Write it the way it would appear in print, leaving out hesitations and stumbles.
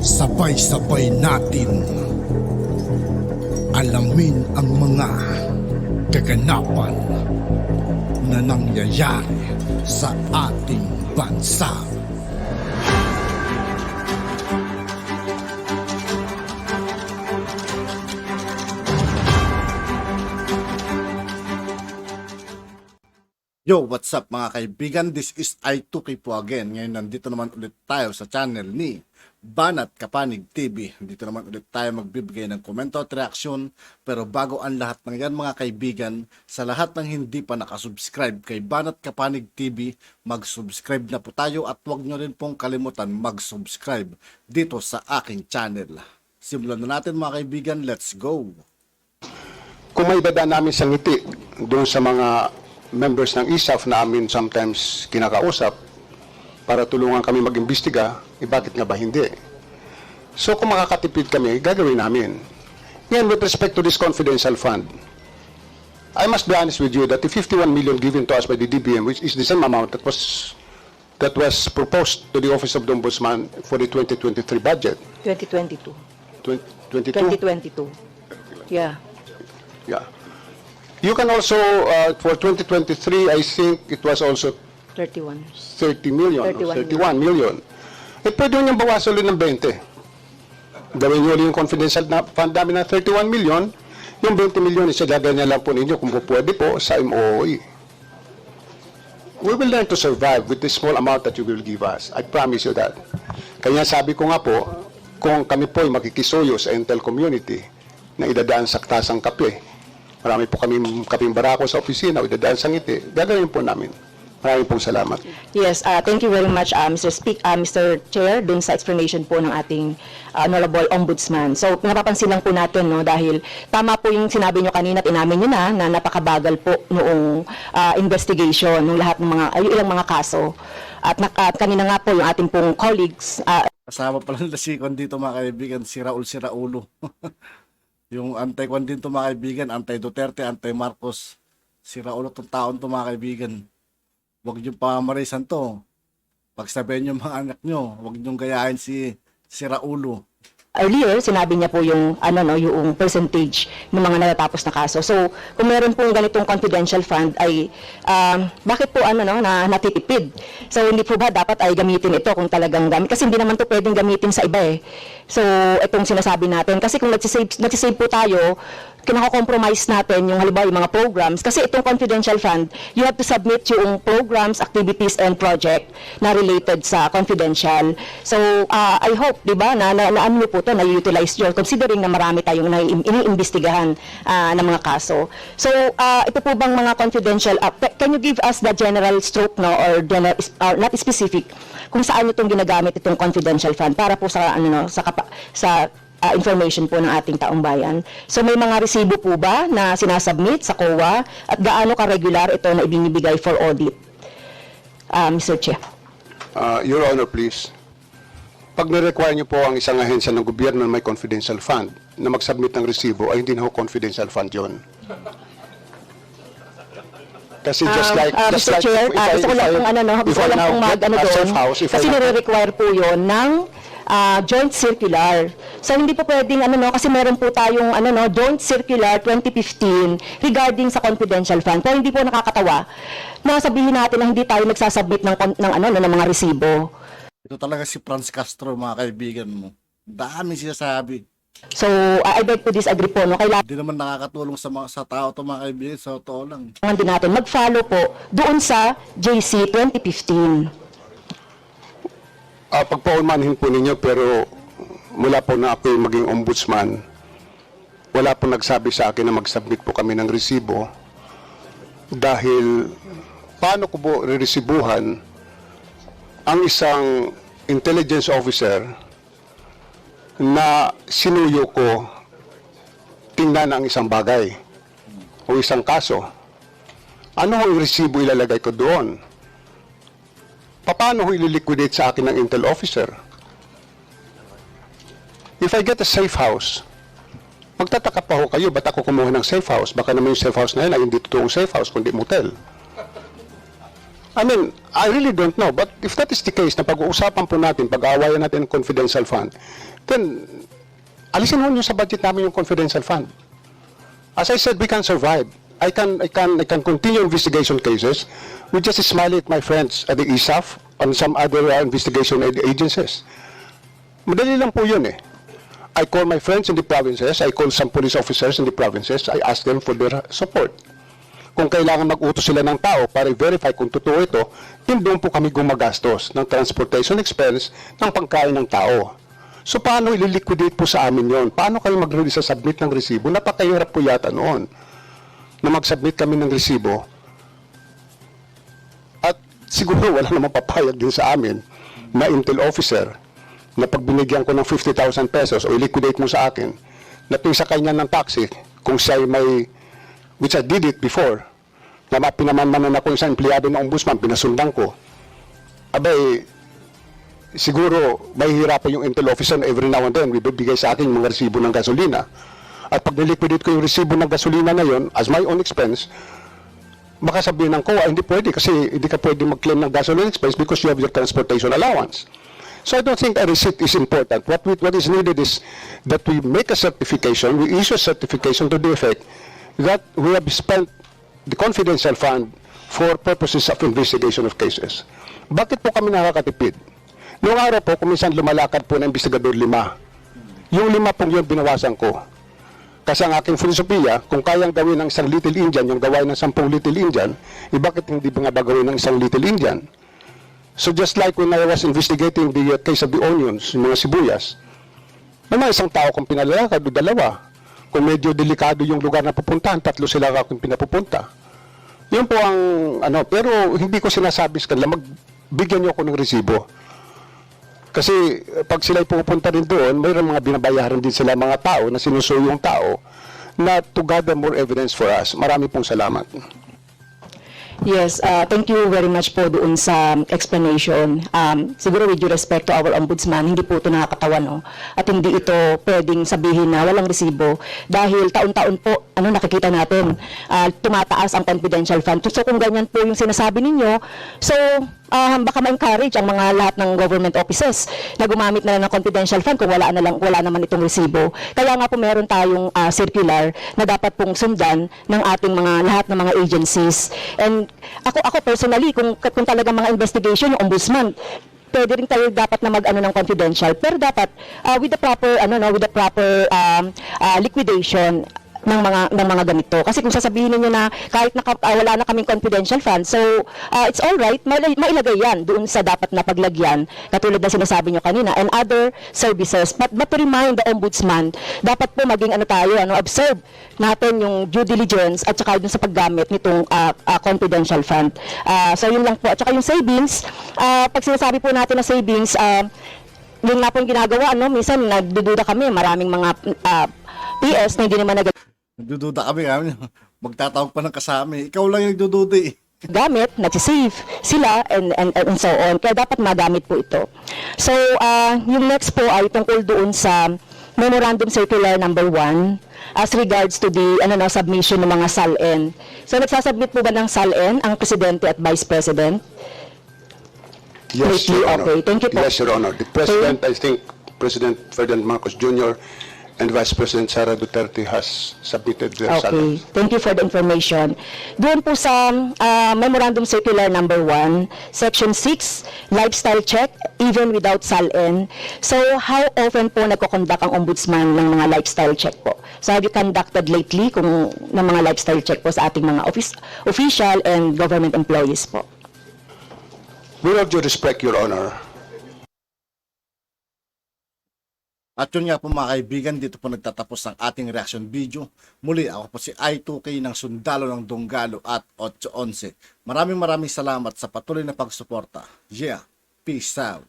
Sabay-sabay natin alamin ang mga kaganapan na nangyayari sa ating bansa. Yo, what's up mga kaibigan? This is I2K po again. Ngayon nandito naman ulit tayo sa channel ni Banat Kapanig TV. Dito naman ulit tayo magbibigay ng komento at reaksyon. Pero bago ang lahat ng yan mga kaibigan, sa lahat ng hindi pa nakasubscribe kay Banat Kapanig TV, mag-subscribe na po tayo at huwag nyo rin pong kalimutan mag-subscribe dito sa aking channel. Simulan na natin mga kaibigan, let's go! Kung may bada namin sa ngiti doon sa mga members ng ISAF na amin sometimes kinakausap para tulungan kami mag-imbestiga, bakit nga ba hindi? So kung makakatipid kami, gagawin namin. Ngayon, with respect to this confidential fund, I must be honest with you that the 51 million given to us by the DBM, which is the same amount that was proposed to the Office of the Ombudsman for the 2023 budget. 2022. 22? 2022. Yeah. Yeah. You can also, for 2023, I think it was also 31. 30 million, 31 31 million. Eh, pwede nyo bawasan ulit ng 20. Gawin nyo ulit yung confidential na fund namin na 31 million. Yung 20 million, isadagay na lang po ninyo kung pwede po sa MOE. We will learn to survive with the small amount that you will give us. I promise you that. Kaya sabi ko nga po, kung kami po ay makikisuyo sa Intel community na idadaan sa tasang kape, marami po kaming barako sa opisina, idadaan sa ngiti, gagawin po namin. Maraming pong salamat. Yes, thank you very much, Mr. Chair, dun sa explanation po ng ating Honorable Ombudsman. So, napapansin lang po natin, no, dahil tama po yung sinabi nyo kanina at inamin nyo na napakabagal po noong investigation, ng lahat ng mga, ilang mga kaso. At kanina nga po yung ating pong colleagues. Kasama pala na si Kon dito mga kaibigan, si Raulo. Yung anti-Kwan din to mga kaibigan, anti-Duterte, anti-Marcos. Si Raulo tong taon to mga kaibigan. Huwag niyong pamamarisan to. Pagsabihin niyo mga anak niyo, huwag niyong gayahin si Raulo. Earlier, sinabi niya po yung yung percentage ng mga natatapos na kaso. So, kung meron pong ganitong confidential fund ay bakit po na natitipid? So, hindi po ba dapat ay gamitin ito kung talagang gamit? Kasi hindi naman to pwedeng gamitin sa iba eh. So, itong sinasabi natin. Kasi kung nagsisave po tayo, kinaka-compromise natin yung halimbawa yung mga programs. Kasi itong confidential fund, you have to submit yung programs, activities, and project na related sa confidential. So, I hope, di ba, na ano po ito, na-utilize yun, considering na marami tayong iniimbestigahan ng mga kaso. So, ito po bang mga confidential, can you give us the general stroke, no, or not specific, kung saan itong ginagamit itong confidential fund para po sa, sa information po ng ating taong bayan. So may mga resibo po ba na sinasubmit sa COA at gaano ka-regular ito na ibinibigay for audit? Mr. Chair. Your Honor, please. Pag na-require niyo po ang isang ahensya ng gobyerno na may confidential fund na mag-submit ng resibo, ay hindi na ho confidential fund yun. Kasi Mr. Chair, gusto ko lang pong doon, kasi nire-require po yun ng joint circular. So hindi po pwedeng kasi meron po tayong joint circular 2015 regarding sa confidential fund. Pero hindi po nakakatawa na sabihin natin na hindi tayo nagsasubmit ng mga resibo. Ito talaga si Franz Castro mga kaibigan mo. Dami sinasabi. So I beg to disagree po, no. Kailangan Hindi naman nakakatulong sa tao to mga kaibigan, sa totoo lang. din natin mag-follow po doon sa JC 2015. Pagpaunmanhin po ninyo, pero mula po na ako maging ombudsman, wala po nagsabi sa akin na mag-submit po kami ng resibo dahil paano ko po re-resibuhan ang isang intelligence officer na sinuyo ko tingnan ang isang bagay o isang kaso. Ano ang resibo ilalagay ko doon? Paano ko ililiquidate sa akin ng Intel officer? If I get a safe house, magtataka pa ho kayo, ba't ako kumuha ng safe house? Baka naman yung safe house na yun ay hindi totoong safe house, kundi motel. I mean, I really don't know. But if that is the case, na pag-uusapan po natin, pag-aawayan natin ng confidential fund, then alisin ho nyo sa budget namin yung confidential fund. As I said, we can survive. I can continue investigation cases. We just smile at my friends at the ISAF and some other investigation agencies. Madali lang po yun eh. I call my friends in the provinces, I call some police officers in the provinces, I ask them for their support. Kung kailangan mag-utos sila ng tao para i-verify kung totoo ito, then doon po kami gumagastos ng transportation expense ng pagkain ng tao. So paano ililiquidate po sa amin yon? Paano kayo mag-release sa submit ng resibo? Napakahirap po yata noon na mag-submit kami ng resibo. At siguro wala namang papayag din sa amin na intel officer na pag binigyan ko ng 50,000 pesos o i-liquidate mo sa akin, na pinsakay niya ng taxi kung siya may, which I did it before, na pinamanmanan ako isang empleyado ng ombudsman, pinasundan ko. Abay, siguro mahihirapan yung intel officer na every now and then bibigay sa akin mga resibo ng gasolina. At pag niliquidate ko yung resibo ng gasolina na yon as my own expense, baka sabihin ng COA, hindi pwede kasi hindi ka pwede mag-claim ng gasoline expense because you have your transportation allowance. So I don't think a receipt is important. What is needed is that we make a certification, we issue a certification to the effect that we have spent the confidential fund for purposes of investigation of cases. Bakit po kami nakakatipid? Noong araw po, kuminsan lumalakad po ng investigador 5. Yung 5 pong yun binawasan ko. Kasi ang aking filosofiya, kung kayang gawin ng isang Little Indian, yung gawain ng 10 Little Indian, bakit hindi ba nga gawin ng isang Little Indian? So just like when I was investigating the case of the onions, yung mga sibuyas, may mga isang tao kung pinalalakad o 2. Kung medyo delikado yung lugar na pupuntahan, 3 sila akong pinapupunta. Yun po ang, pero hindi ko sinasabi sa kanila, magbigyan niyo ako ng resibo. Kasi pag sila'y pupunta rin doon, mayroon mga binabayaran din sila mga tao na sinusuyo yung tao na to gather more evidence for us. Marami pong salamat. Yes, thank you very much po doon sa explanation. Siguro with due respect to our ombudsman, hindi po ito nakakatawa, no? At hindi ito pwedeng sabihin na walang resibo dahil taon-taon po, nakikita natin, tumataas ang confidential fund. So kung ganyan po yung sinasabi ninyo, so baka ma-encourage ang mga lahat ng government offices na gumamit na lang ng confidential fund kung wala naman itong resibo. Kaya nga po meron tayong circular na dapat pong sundan ng ating lahat ng mga agencies. And ako personally, kung talaga mga investigation, yung ombudsman, pwede rin tayo dapat na mag-ano ng confidential, pero dapat with the proper liquidation ng mga ganito. Kasi kung sasabihin niyo na kahit wala na kaming confidential fund, so it's all right, mailagay yan doon sa dapat na paglagyan, katulad na sinasabi niyo kanina, and other services. But to remind the ombudsman, dapat po maging observe natin yung due diligence at saka dun sa paggamit nitong confidential fund. So yun lang po. At saka yung savings, pag sinasabi po natin na savings, yun nga po yung ginagawa, minsan nagdududa kami, maraming mga PS na hindi naman Nagdududa kami, magtatawag pa ng kasama. Ikaw lang yung nagdududa eh. gamit, nagsisave sila and so on. Kaya dapat magamit po ito. So, yung next po ay tungkol doon sa Memorandum Circular number 1 as regards to the submission ng mga SALN. So, nagsasubmit po ba ng SALN ang Presidente at Vice President? Yes, Thank you. Your Honor. Okay, thank you po. Yes, Your Honor. The President, I think, President Ferdinand Marcos Jr. and Vice President Sara Duterte has submitted their Okay, SALN. thank you for the information. Doon po sa Memorandum Circular number 1, Section 6, lifestyle check, even without SALN. So, how often po nagko-conduct ang ombudsman ng mga lifestyle check po? So, have you conducted lately ng mga lifestyle check po sa ating mga official and government employees po? With all due respect, Your Honor, At yun nga po mga kaibigan, dito po nagtatapos ang ating reaction video. Muli, ako po si I2K ng Sundalo ng Donggalo at 811. Maraming salamat sa patuloy na pagsuporta. Yeah, peace out.